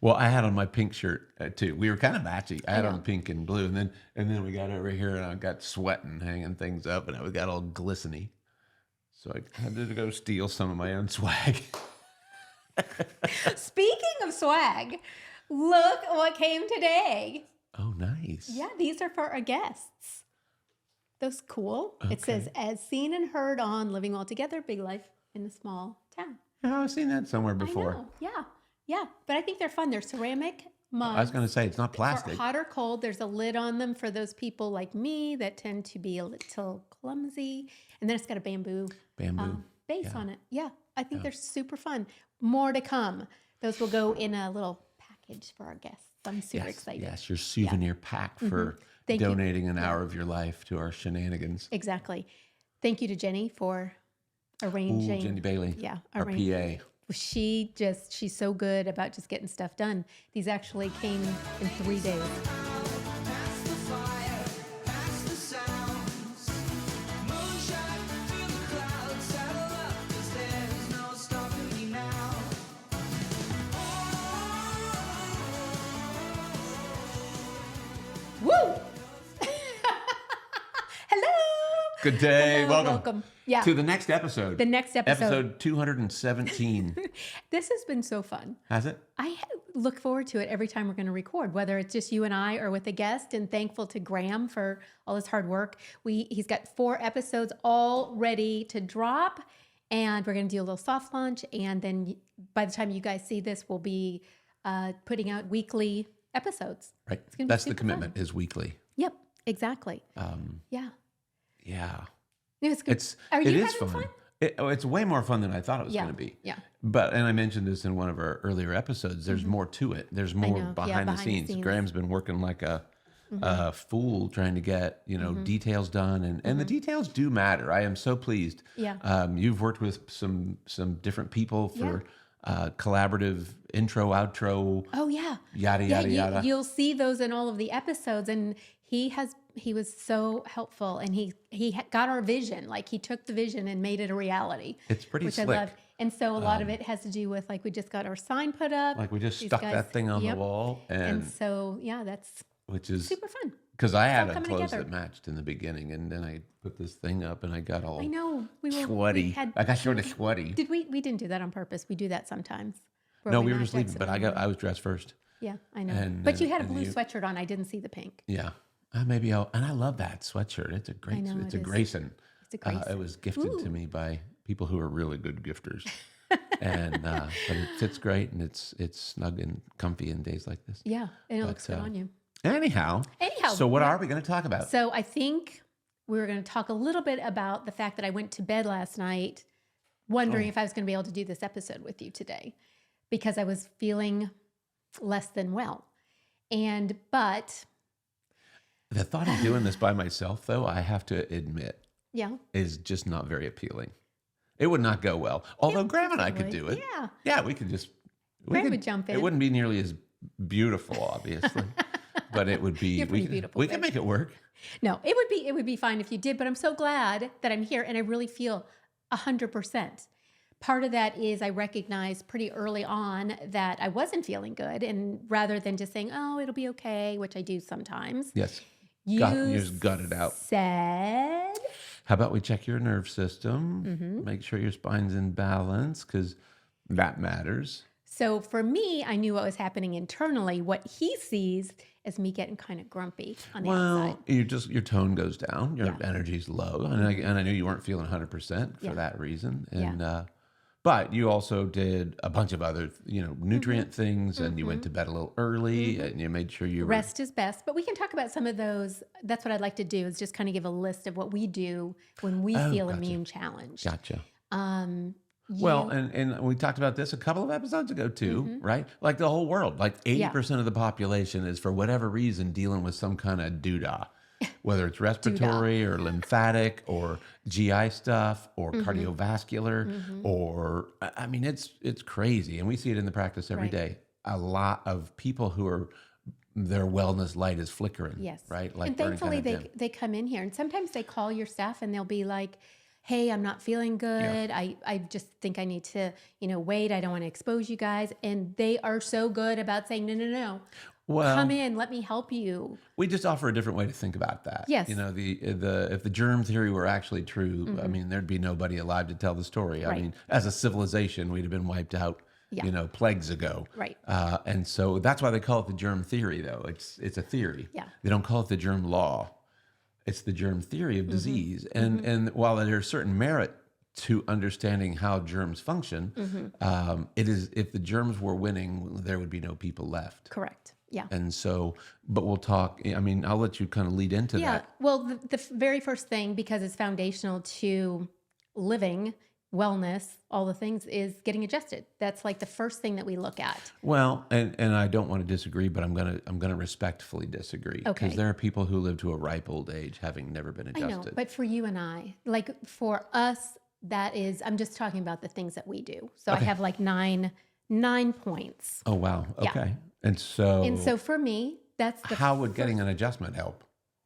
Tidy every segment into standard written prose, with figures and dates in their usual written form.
Well, I had on my pink shirt too. We were kind of matchy. I had know. on pink and blue, and then we got over here, and I got sweating, hanging things up, and I got all glisteny. So I had to go steal some of my own swag. Speaking of swag, look what came today. Oh, nice. Yeah, these are for our guests. Those cool. It Okay. says, as seen and heard on Living Well Together, Big Life in a Small Town. Yeah, I've seen that somewhere I before. know. Yeah. But I think they're fun. They're ceramic mugs. I was going to say, it's not For plastic. hot or cold, there's a lid on them for those people like me that tend to be a little clumsy. And then it's got a bamboo base on it. Yeah, I think they're super fun. More to come. Those will go in a little package for our guests. I'm super excited. Yes, your souvenir pack for donating an hour of your life to our shenanigans. Exactly. Thank you to Jenny for arranging. Jenny Bailey. Yeah, our PA. She's so good about just getting stuff done. These actually came in 3 days. Woo! Hello. Good day. Hello, Welcome. Yeah. To the next episode. The next episode. Episode 217. This has been so fun. Has it? I look forward to it every time we're going to record, whether it's just you and I or with a guest, and thankful to Graham for all his hard work. He's got 4 episodes all ready to drop, and we're going to do a little soft launch. And then by the time you guys see this, we'll be putting out weekly episodes. Right. It's gonna be That's the super commitment, fun. is weekly. Yep, exactly. Yeah. Yeah. It's good. It is fun. It's way more fun than I thought it was going to be. Yeah. But, and I mentioned this in one of our earlier episodes, there's more to it. There's more behind the scenes. Graham's been working like a fool trying to get, details done. And the details do matter. I am so pleased. Yeah. You've worked with some different people for collaborative intro, outro. Oh yeah. Yada, yada, yada. You'll see those in all of the episodes, and he was so helpful, and he got our vision. Like, he took the vision and made it a reality. It's pretty which slick. I love. And so a lot of it has to do with, like, we just got our sign put up. Like, we just These stuck guys- that thing on the wall. And so, yeah, that's which is super fun. because I had all a coming clothes together. that matched in the beginning, and then I put this thing up, and I got all I know. sweaty. I got sort of sweaty. Did we didn't do that on purpose. We do that sometimes. No, we were just leaving, but I was dressed first. Yeah, I know. And- but you had a and blue you- sweatshirt on. I didn't see the pink. Yeah, and I love that sweatshirt. It's a great. I know, It's it a is. Grayson. It's a Grayson. It was gifted to me by people who are really good gifters, and but it fits great, and it's snug and comfy in days like this. Yeah, and it looks good on you. Anyhow, so what are we going to talk about? So I think we were going to talk a little bit about the fact that I went to bed last night wondering if I was going to be able to do this episode with you today, because I was feeling less than well. But The thought of doing this by myself, though, I have to admit, yeah, is just not very appealing. It would not go well. Although Graham and I could do it. Yeah. Yeah, we could just... Graham would jump in. It wouldn't be nearly as beautiful, obviously. But it would be... You're pretty beautiful, We could make it work. No, it would be fine if you did, but I'm so glad that I'm here, and I really feel 100%. Part of that is I recognized pretty early on that I wasn't feeling good, and rather than just saying, "Oh, it'll be okay," which I do sometimes. Yes. You just gut it out. Said, How about we check your nerve system, Mm-hmm. make sure your spine's in balance, because that matters. so for me, I knew what was happening internally. What he sees is me getting kind of grumpy on the outside. Your tone goes down, your Yeah. energy's low, and I knew you weren't feeling 100% for Yeah. that reason. Yeah. And but you also did a bunch of other, nutrient things, and you went to bed a little early, and you made sure you Rest is best, but we can talk about some of those. That's what I'd like to do, is just kind of give a list of what we do when we feel gotcha. immune challenged. Gotcha. You- Well, and we talked about this a couple of episodes ago too, right? Like the whole world, like 80% of the population is, for whatever reason, dealing with some kind of doodah, whether it's respiratory or lymphatic or GI stuff or cardiovascular or, I mean, it's crazy. And we see it in the practice every Right. day. A lot of people who are, their wellness light is flickering, Yes. right? Like and burning thankfully kind of dim. they come in here, and sometimes they call your staff and they'll be like, hey, I'm not feeling good. I just think I need to, wait. I don't want to expose you guys. And they are so good about saying, no, no, no. Come Well, in, let me help you. we just offer a different way to think about that. Yes. The if the germ theory were actually true, I mean, there'd be nobody alive to tell the story. I Right. mean, as a civilization, we'd have been wiped out, Yeah. plagues ago. Right. And so that's why they call it the germ theory, though. It's a theory. Yeah. They don't call it the germ law. It's the germ theory of disease. And while there's certain merit to understanding how germs function, it is if the germs were winning, there would be no people left. Correct. Yeah. And so, but we'll talk. I mean, I'll let you kind of lead into Yeah. that. Well, the very first thing, because it's foundational to living, wellness, all the things, is getting adjusted. That's like the first thing that we look at. Well, and I don't want to disagree, but I'm gonna respectfully disagree because Okay. there are people who live to a ripe old age having never been I know, adjusted. but for you and I, like for us, that is, I'm just talking about the things that we do. So I Okay. have like nine points. Oh wow. Yeah. Okay. And so for me, that's the how would getting an adjustment help?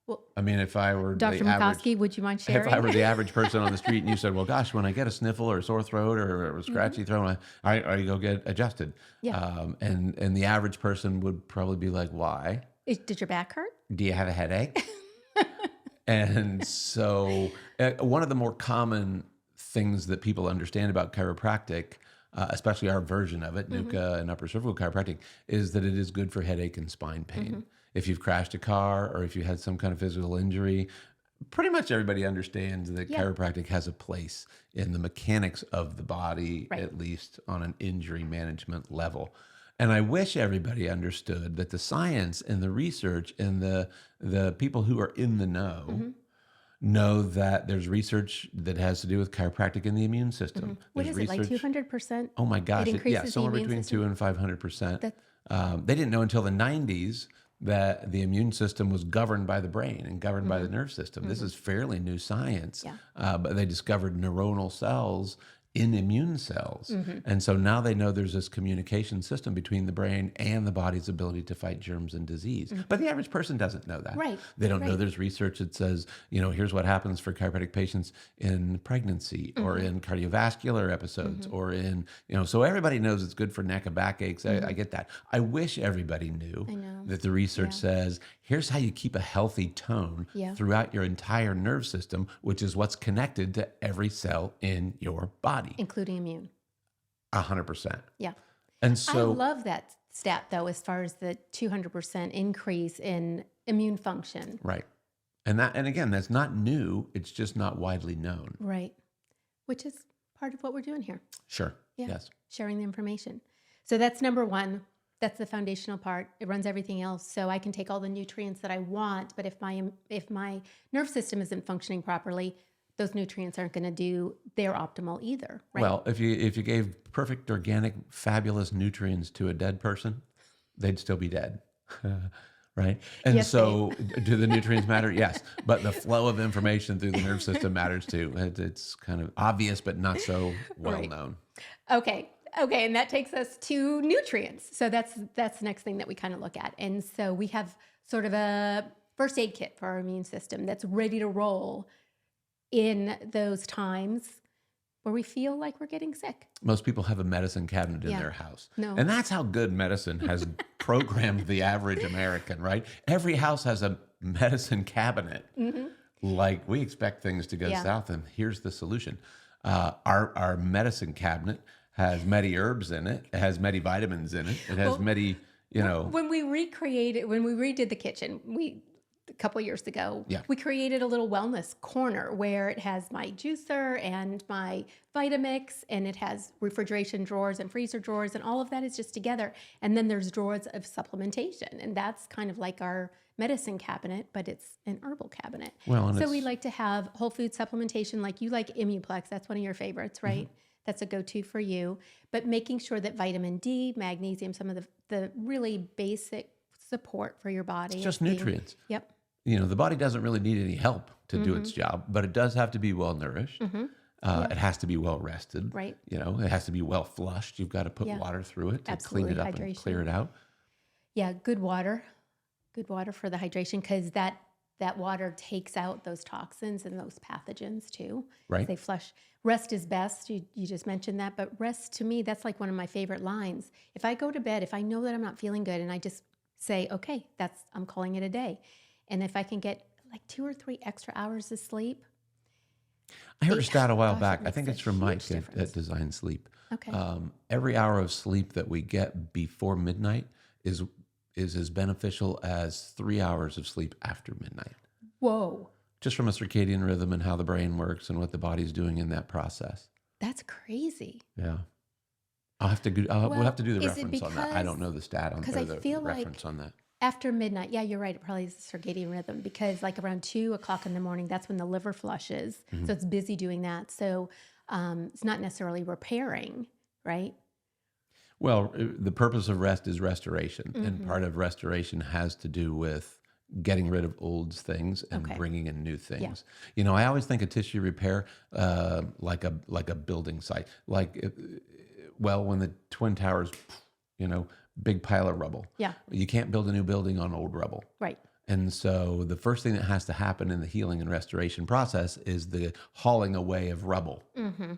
Well, I mean, if I were Dr. the average, McCoskey, would you mind if sharing? I were the average person on the street and you said, well, gosh, when I get a sniffle or a sore throat or a scratchy throat, I go get adjusted. Yeah. And the average person would probably be like, why? Did your back hurt? Do you have a headache? And so one of the more common things that people understand about chiropractic, especially our version of it, NUCA and upper cervical chiropractic, is that it is good for headache and spine pain. If you've crashed a car or if you had some kind of physical injury, pretty much everybody understands that chiropractic has a place in the mechanics of the body, at least on an injury management level. And I wish everybody understood that the science and the research and the people who are in the know that there's research that has to do with chiropractic and the immune system. What There's is it, like research. 200%? Oh my gosh! It increases the somewhere immune between system? 200 and 500%. That's- They didn't know until the 90s that the immune system was governed by the brain and governed by the nerve system. This is fairly new science, but they discovered neuronal cells in immune cells. And so now they know there's this communication system between the brain and the body's ability to fight germs and disease. But the average person doesn't know that. Right. They don't know there's research that says, here's what happens for chiropractic patients in pregnancy or in cardiovascular episodes or in, so everybody knows it's good for neck and back aches. I get that. I wish everybody knew that the research says, here's how you keep a healthy tone throughout your entire nerve system, which is what's connected to every cell in your body. Including immune. 100%. Yeah. And so I love that stat, though, as far as the 200% increase in immune function. right. And again, that's not new. It's just not widely known. Right. Which is part of what we're doing here. Sure. Yeah. Yes. Sharing the information. So that's number one. That's the foundational part. It runs everything else. So I can take all the nutrients that I want, but if my nerve system isn't functioning properly, those nutrients aren't going to do their optimal either. Right? Well, if you gave perfect, organic, fabulous nutrients to a dead person, they'd still be dead. Right? And Yes, so do the nutrients matter? Yes. But the flow of information through the nerve system matters too. It's kind of obvious, but not so well known. Okay. And that takes us to nutrients. So that's the next thing that we kind of look at. And so we have sort of a first aid kit for our immune system that's ready to roll in those times where we feel like we're getting sick. Most people have a medicine cabinet in their house. No. And that's how good medicine has programmed the average American, right? Every house has a medicine cabinet. Like we expect things to go south, and here's the solution. Our medicine cabinet has many herbs in it. It has many vitamins in it. It has many, When we redid the kitchen, a couple of years ago, we created a little wellness corner where it has my juicer and my Vitamix, and it has refrigeration drawers and freezer drawers, and all of that is just together. And then there's drawers of supplementation, and that's kind of like our medicine cabinet, but it's an herbal cabinet. Well, so we like to have whole food supplementation, like you like Immuplex. That's one of your favorites, right? That's a go-to for you. But making sure that vitamin D, magnesium, some of the really basic support for your body. It's just nutrients. Yep. The body doesn't really need any help to do its job, but it does have to be well nourished. It has to be well rested. Right. It has to be well flushed. You've got to put water through it to clean it up and clear it out. Yeah, good water for the hydration, because that that water takes out those toxins and those pathogens too. Right. They flush. Rest is best. You just mentioned that, but rest to me, that's like one of my favorite lines. If I go to bed, if I know that I'm not feeling good and I just say, okay, I'm calling it a day. And if I can get like 2 or 3 extra hours of sleep. I heard a stat a while back. It I makes think a it's from huge Mike difference. at Design Sleep. Okay. Every hour of sleep that we get before midnight is as beneficial as 3 hours of sleep after midnight. Whoa. Just from a circadian rhythm and how the brain works and what the body's doing in that process. That's crazy. Yeah. We'll have to do the is it reference on that. I don't know the stat on because I the feel reference like on that. after midnight, yeah, you're right. It probably is the circadian rhythm because like around 2 o'clock in the morning, that's when the liver flushes. So it's busy doing that. So it's not necessarily repairing, right? Well, the purpose of rest is restoration, and part of restoration has to do with getting rid of old things and bringing in new things. You know, I always think of tissue repair like a building site. When the Twin Towers, big pile of rubble. Yeah. You can't build a new building on old rubble. Right. And so the first thing that has to happen in the healing and restoration process is the hauling away of rubble,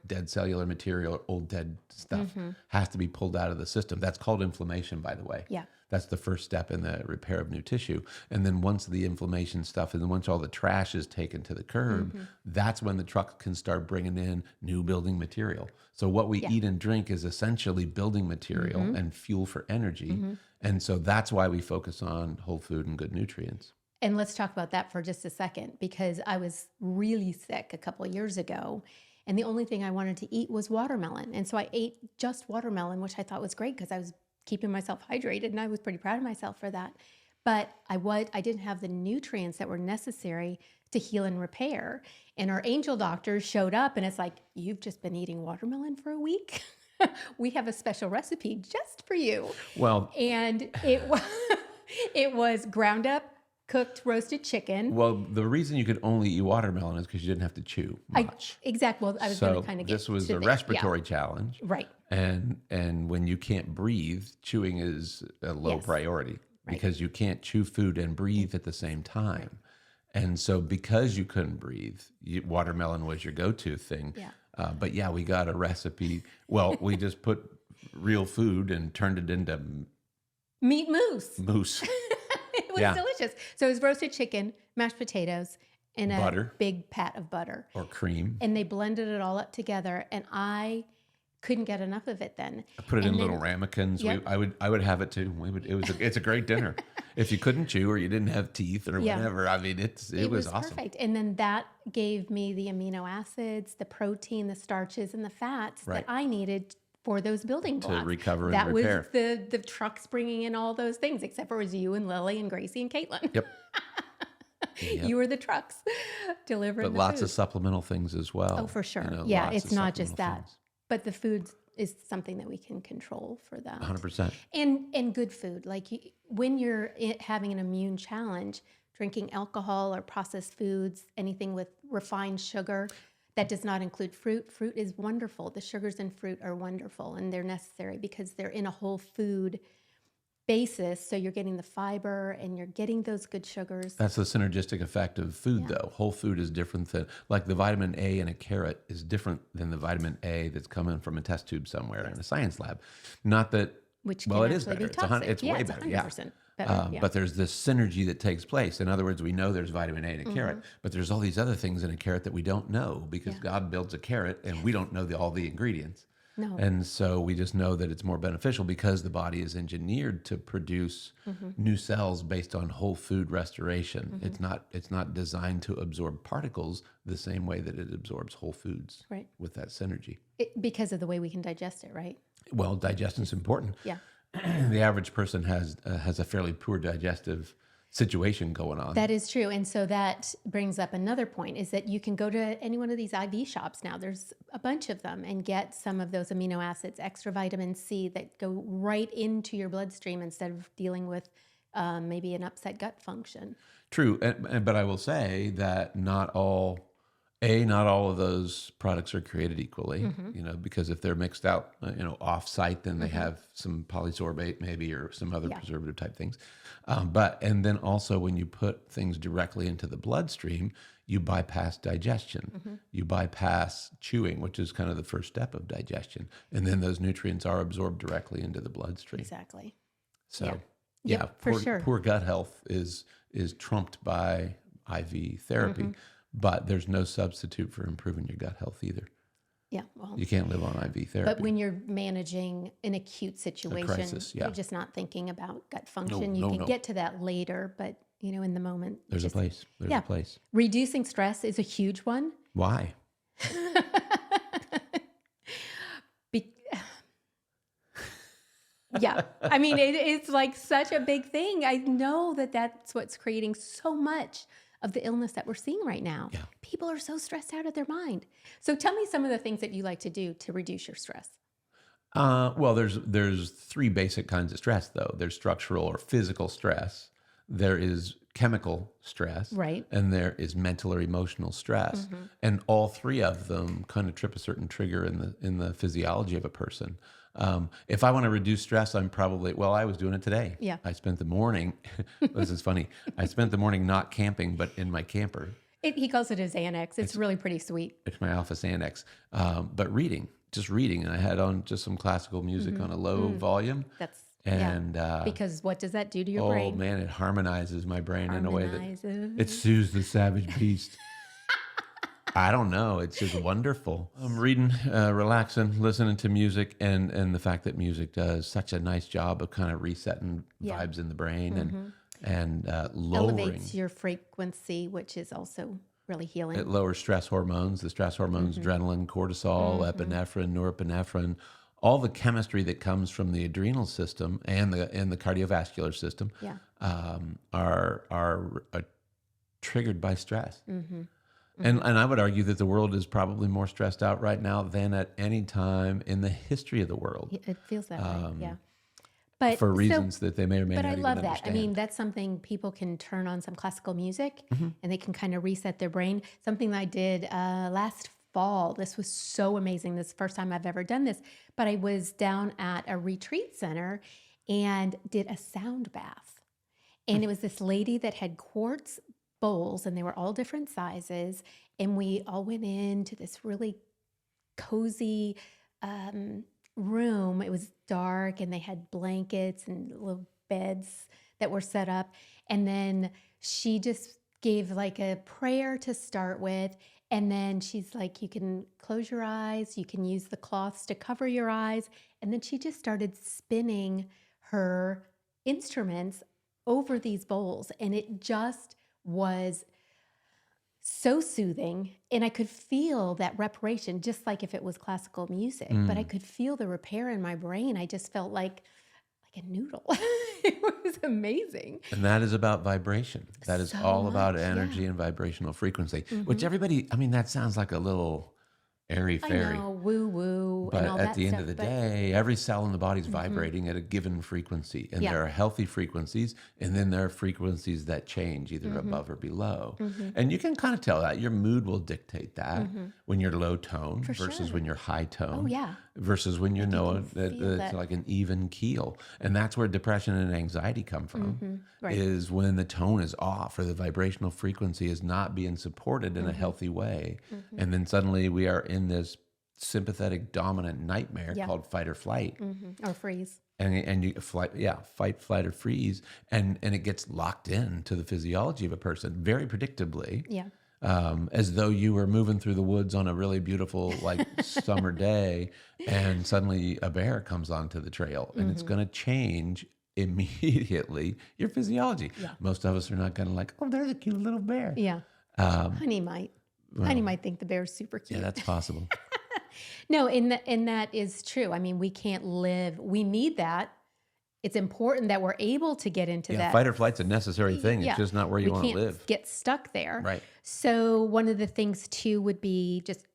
dead cellular material, old dead stuff has to be pulled out of the system. That's called inflammation, by the way. Yeah. That's the first step in the repair of new tissue. And then once the inflammation stuff, and then once all the trash is taken to the curb, that's when the truck can start bringing in new building material. So what we eat and drink is essentially building material and fuel for energy. And so that's why we focus on whole food and good nutrients. And let's talk about that for just a second because I was really sick a couple of years ago and the only thing I wanted to eat was watermelon. And so I ate just watermelon, which I thought was great because I was keeping myself hydrated and I was pretty proud of myself for that. But I didn't have the nutrients that were necessary to heal and repair. And our angel doctors showed up and it's like, you've just been eating watermelon for a week? We have a special recipe just for you. Well, and it was ground up, cooked, roasted chicken. Well, the reason you could only eat watermelon is because you didn't have to chew much. Exactly. Well, I was going to kind of get this was to a respiratory challenge. Right. And when you can't breathe, chewing is a low priority because you can't chew food and breathe at the same time. And so because you couldn't breathe, watermelon was your go-to thing. Yeah. But yeah, we got a recipe. Well, we just put real food and turned it into meat mousse. Mousse. It was delicious. So it was roasted chicken, mashed potatoes, and a big pat of butter. Or cream. And they blended it all up together. And I couldn't get enough of it then. I put it in little ramekins. Yep. I would have it too. It's a great dinner. If you couldn't chew or you didn't have teeth or whatever, I mean, it was awesome. Perfect. And then that gave me the amino acids, the protein, the starches, and the fats that I needed for those building blocks. To recover and repair. That was the trucks bringing in all those things, except for it was you and Lily and Gracie and Caitlin. Yep. You were the trucks delivering But lots of supplemental things as well. Oh, for sure. It's not just that. But the food is something that we can control for that. 100%. And good food. Like when you're having an immune challenge, drinking alcohol or processed foods, anything with refined sugar, that does not include fruit. Fruit is wonderful. The sugars in fruit are wonderful and they're necessary because they're in a whole food basis. So you're getting the fiber and you're getting those good sugars. That's the synergistic effect of food, though. Whole food is different than, like the vitamin A in a carrot is different than the vitamin A that's coming from a test tube somewhere in a science lab. Not that, which it is better. It's way better. 100% better. But there's this synergy that takes place. In other words, we know there's vitamin A in a carrot, but there's all these other things in a carrot that we don't know because God builds a carrot and we don't know all the ingredients. No. And so we just know that it's more beneficial because the body is engineered to produce new cells based on whole food restoration. It's not designed to absorb particles the same way that it absorbs whole foods with that synergy. Because of the way we can digest it, right? Well, digestion's important. Yeah. The average person has a fairly poor digestive situation going on. That is true. And so that brings up another point is that you can go to any one of these IV shops now. There's a bunch of them and get some of those amino acids, extra vitamin C that go right into your bloodstream instead of dealing with maybe an upset gut function. True. But I will say that not all Not all of those products are created equally, because if they're mixed out, off-site, then they have some polysorbate maybe or some other Yeah. preservative type things. And then also when you put things directly into the bloodstream, you bypass digestion. You bypass chewing, which is kind of the first step of digestion. And then those nutrients are absorbed directly into the bloodstream. Exactly. So, Yep, for sure. poor gut health is trumped by IV therapy, but there's no substitute for improving your gut health either. Yeah. Well, You can't live on IV therapy. but when you're managing an acute situation, crisis, yeah. you're just not thinking about gut function. No, You can no. get to that later, but in the moment, There's a place. There's yeah. a place. Reducing stress is a huge one. Why? Be- yeah. I mean, it's like such a big thing. I know that that's what's creating so much of the illness that we're seeing right now. Yeah. People are so stressed out of their mind. So tell me some of the things that you like to do to reduce your stress. Well, there's three basic kinds of stress, though. There's structural or physical stress. There is chemical stress, Right. and there is mental or emotional stress, and all three of them kind of trip a certain trigger in the physiology of a person. If I want to reduce stress, I was doing it today. Yeah. I spent the morning. This is funny. I spent the morning not camping, but in my camper. He calls it his annex. It's really pretty sweet. It's my office annex, but just reading, and I had on just some classical music on a low volume. That's And because what does that do to your oh brain? man, it harmonizes my brain in a way that Harmonizes. it soothes the savage beast. I don't know. It's just wonderful. I'm reading, relaxing, listening to music, and the fact that music does such a nice job of kind of resetting Yeah. vibes in the brain and lowering. Elevates your frequency, which is also really healing. It lowers stress hormones. The stress hormones, adrenaline, cortisol, epinephrine, norepinephrine, all the chemistry that comes from the adrenal system and the cardiovascular system Yeah. are triggered by stress. And I would argue that the world is probably more stressed out right now than at any time in the history of the world It feels that way. Yeah. But for reasons that they may or may But not I even love that. understand. I mean, that's something people can turn on some classical music Mm-hmm. and they can kind of reset their brain. Something that I did last fall. This was so amazing. This is the first time I've ever done this. But I was down at a retreat center and did a sound bath. And it was this lady that had quartz bowls, and they were all different sizes. And we all went into this really cozy room. It was dark, and they had blankets and little beds that were set up. And then she just gave like a prayer to start with. And then she's like, you can close your eyes, you can use the cloths to cover your eyes. And then she just started spinning her instruments over these bowls. And it just was so soothing. And I could feel that reparation, just like if it was classical music, but I could feel the repair in my brain. I just felt like a noodle. It was amazing. And that is about vibration. That is So all about much, energy yeah. and vibrational frequency, which that sounds like a little airy I fairy. know, woo woo, But and all at that the end stuff. of the but day, every cell in the body is vibrating at a given frequency. And Yeah. there are healthy frequencies, and then there are frequencies that change either above or below. And you can kind of tell that. Your mood will dictate that when you're low tone versus sure. when you're high tone. Oh, yeah. Versus when you know can that feel it's that. like an even keel. And that's where depression and anxiety come from, Right. is when the tone is off or the vibrational frequency is not being supported in a healthy way. And then suddenly we are in this sympathetic dominant nightmare Yeah. called fight or flight. or freeze. And you fight, flight, or freeze. And it gets locked in to the physiology of a person very predictably. Yeah. As though you were moving through the woods on a really beautiful summer day, and suddenly a bear comes onto the trail, and it's going to change immediately your physiology. Yeah. Most of us are not going to oh, there's a cute little bear. Yeah. Honey might. Honey might think the bear's super cute. Yeah, that's possible. No, and that is true. I mean, we can't live. We need that. It's important that we're able to get into that. Fight or flight's a necessary thing. Yeah. It's just not where you want to can't live. get stuck there. Right. So one of the things too would be just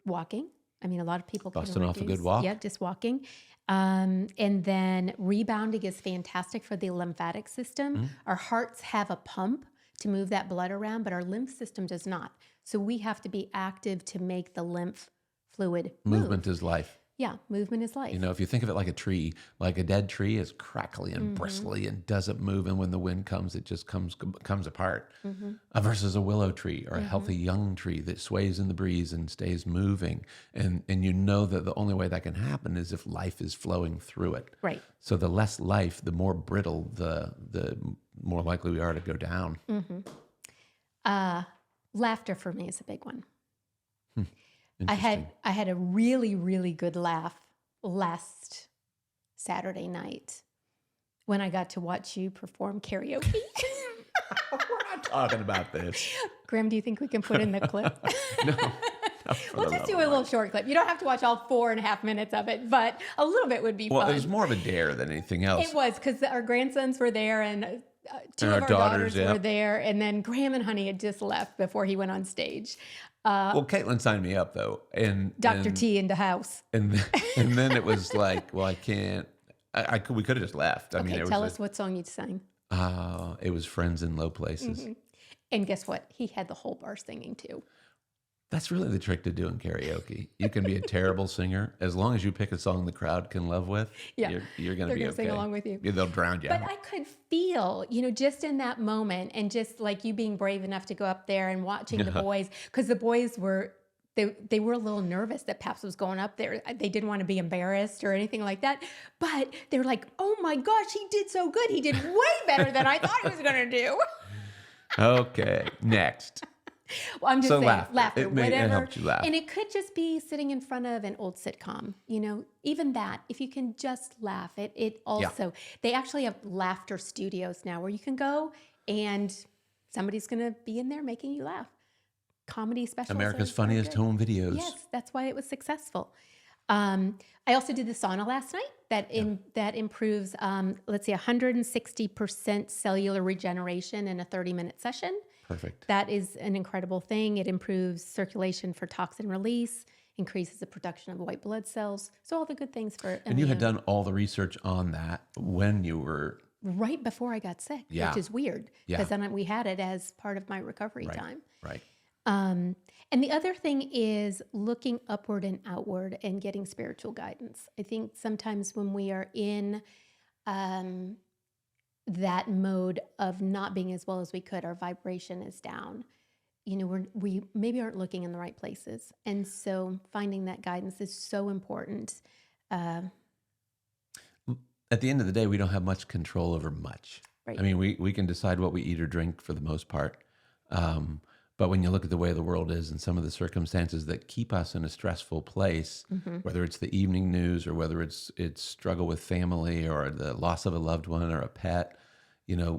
walking. I mean, a lot of people can Busting off a good reduce- walk. Yeah, just walking. And then rebounding is fantastic for the lymphatic system. Our hearts have a pump to move that blood around, but our lymph system does not. So we have to be active to make the lymph fluid move. Movement is life. Yeah, movement is life. You know, if you think of it like a tree, like a dead tree is crackly and bristly and doesn't move, and when the wind comes, it just comes apart. Versus a willow tree or a healthy young tree that sways in the breeze and stays moving, and you know that the only way that can happen is if life is flowing through it. Right. So the less life, the more brittle, the more likely we are to go down. Laughter for me is a big one. I Interesting. had a really, really good laugh last Saturday night when I got to watch you perform karaoke. We're not talking about this. Graham, do you think we can put in the clip? No. We'll just do a little short clip. You don't have to watch all 4.5 minutes of it, but a little bit would be Well, fun. it was more of a dare than anything else. It was because our grandsons were there and two And of our our daughters, daughters were there. And then Graham and Honey had just left before he went on stage. Well, Caitlin signed me up though, and Dr. T in the house. and then it was like, well, I can't. We could have just left. I mean, Okay, it tell was us what song you sang. it was Friends in Low Places. And guess what? He had the whole bar singing too. That's really the trick to doing karaoke. You can be a terrible singer as long as you pick a song the crowd can love with. Yeah, you're going to they're be gonna okay. sing along with you. Yeah, they'll drown you. But I could feel, just in that moment and just like you being brave enough to go up there and watching the boys, because the boys were, they were a little nervous that Paps was going up there. They didn't want to be embarrassed or anything like that. But they were like, oh my gosh, he did so good. He did way better than I thought he was going to do. Okay, next. Well, I'm just So saying, laughter, It whatever. helped you laugh. And it could just be sitting in front of an old sitcom, even that, if you can just laugh. It also, they actually have laughter studios now where you can go and somebody's going to be in there making you laugh. Comedy specials. America's are Funniest good. Home Videos. Yes, that's why it was successful. I also did the sauna last night that improves, 160% cellular regeneration in a 30-minute session. Perfect. That is an incredible thing. It improves circulation for toxin release, increases the production of white blood cells. So all the good things for And you had done all the research on that when you were right before I got sick, Yeah. which is weird Yeah. because then we had it as part of my recovery time. right. And the other thing is looking upward and outward and getting spiritual guidance. I think sometimes when we are in that mode of not being as well as we could, our vibration is down. We maybe aren't looking in the right places. And so finding that guidance is so important. At the end of the day, we don't have much control over much. Right. I mean, we can decide what we eat or drink for the most part. But when you look at the way the world is and some of the circumstances that keep us in a stressful place, whether it's the evening news or whether it's struggle with family or the loss of a loved one or a pet,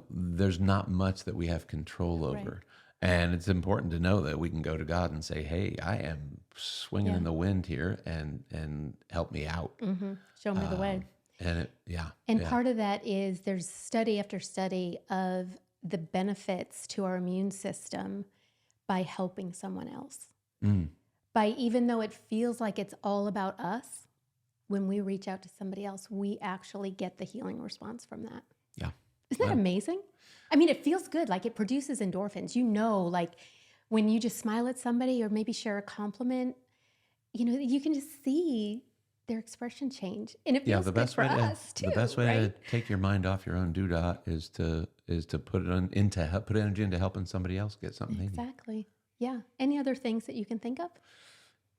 there's not much that we have control over. Right. And it's important to know that we can go to God and say, hey, I am swinging in the wind here and help me out. Show me the way. And Part of that is there's study after study of the benefits to our immune system by helping someone else. By even though it feels like it's all about us, when we reach out to somebody else, we actually get the healing response from that. Yeah. Isn't that amazing? I mean, it feels good. Like it produces endorphins. Like when you just smile at somebody or maybe share a compliment, you can just see their expression change. And it feels good for us too. The best way right? to take your mind off your own doodah is to put it put energy into helping somebody else get something. Exactly. Yeah. Any other things that you can think of?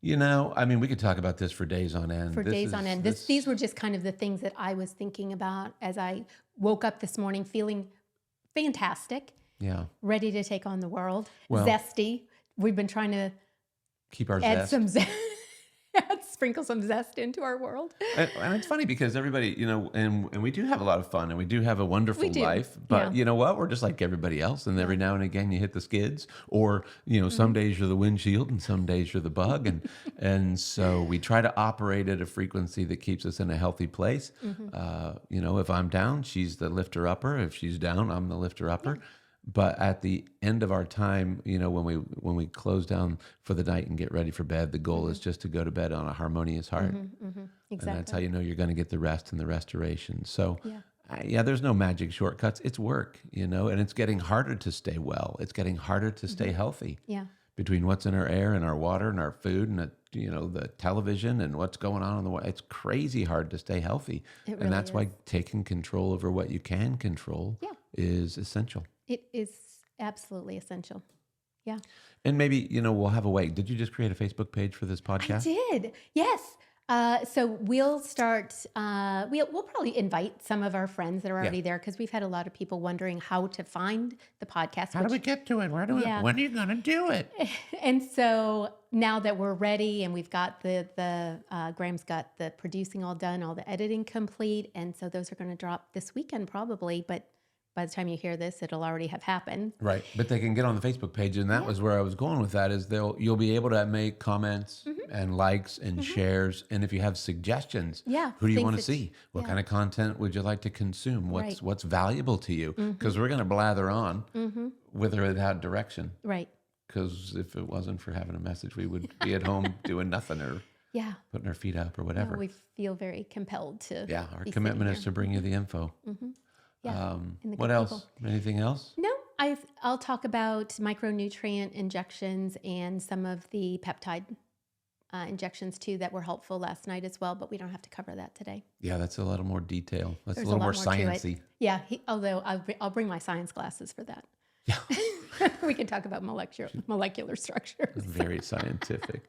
I mean, we could talk about this for days on end. These were just kind of the things that I was thinking about as I woke up this morning feeling fantastic. Yeah. Ready to take on the world. Well, zesty. We've been trying to keep our add zest. some sprinkle some zest into our world. And it's funny because everybody, and we do have a lot of fun and we do have a wonderful life, but you know what? We're just like everybody else. And every now and again you hit the skids or, some days you're the windshield and some days you're the bug. And so we try to operate at a frequency that keeps us in a healthy place. If I'm down, she's the lifter upper. If she's down, I'm the lifter upper. Yeah. But at the end of our time, when we close down for the night and get ready for bed, the goal is just to go to bed on a harmonious heart. Exactly. And that's how you know you're going to get the rest and the restoration. So, there's no magic shortcuts. It's work, and it's getting harder to stay well. It's getting harder to stay healthy. Yeah. between what's in our air and our water and our food and the television and what's going on in the world. It's crazy hard to stay healthy. It really And that's is. why taking control over what you can control is essential. It is absolutely essential. Yeah. And maybe, we'll have a way. Did you just create a Facebook page for this podcast? I did. Yes. So we'll start, we'll probably invite some of our friends that are already there because we've had a lot of people wondering how to find the podcast. How do we get to it? When are you going to do it? And so now that we're ready and we've got Graham's got the producing all done, all the editing complete. And so those are going to drop this weekend probably, but by the time you hear this, it'll already have happened. Right. But they can get on the Facebook page. And that was where I was going with that is you'll be able to make comments and likes and shares. And if you have suggestions, who do you want to see? What kind of content would you like to consume? What's valuable to you? Because we're going to blather on with or without direction. Right. Because if it wasn't for having a message, we would be at home doing nothing or putting our feet up or whatever. No, we feel very compelled to. Yeah. Our commitment is to bring you the info. Yeah. What else? Anything else? No, I'll talk about micronutrient injections and some of the peptide injections too that were helpful last night as well, but we don't have to cover that today. Yeah, that's a little more detail. That's There's a little more lot to it. sciencey. Yeah, although I'll bring my science glasses for that. Yeah. We can talk about molecular structures. Very scientific.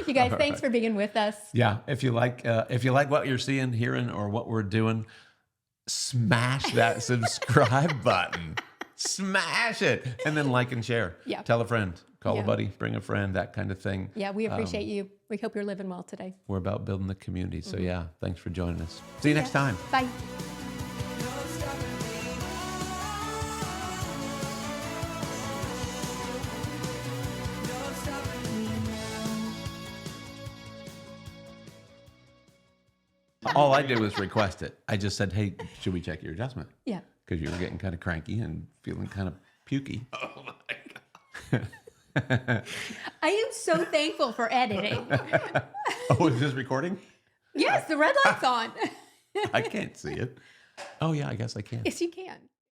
You guys, thanks for being with us. Yeah, if you like what you're seeing, hearing, or what we're doing, smash that subscribe button. Smash it. And then like and share. Yeah. Tell a friend. Call a buddy. Bring a friend. That kind of thing. Yeah, we appreciate you. We hope you're living well today. We're about building the community. So thanks for joining us. See you next time. Bye. All I did was request it. I just said, hey, should we check your adjustment? Yeah. Because you were getting kind of cranky and feeling kind of pukey. Oh, my God. I am so thankful for editing. Oh, is this recording? Yes, the red light's on. I can't see it. Oh, yeah, I guess I can. Yes, you can.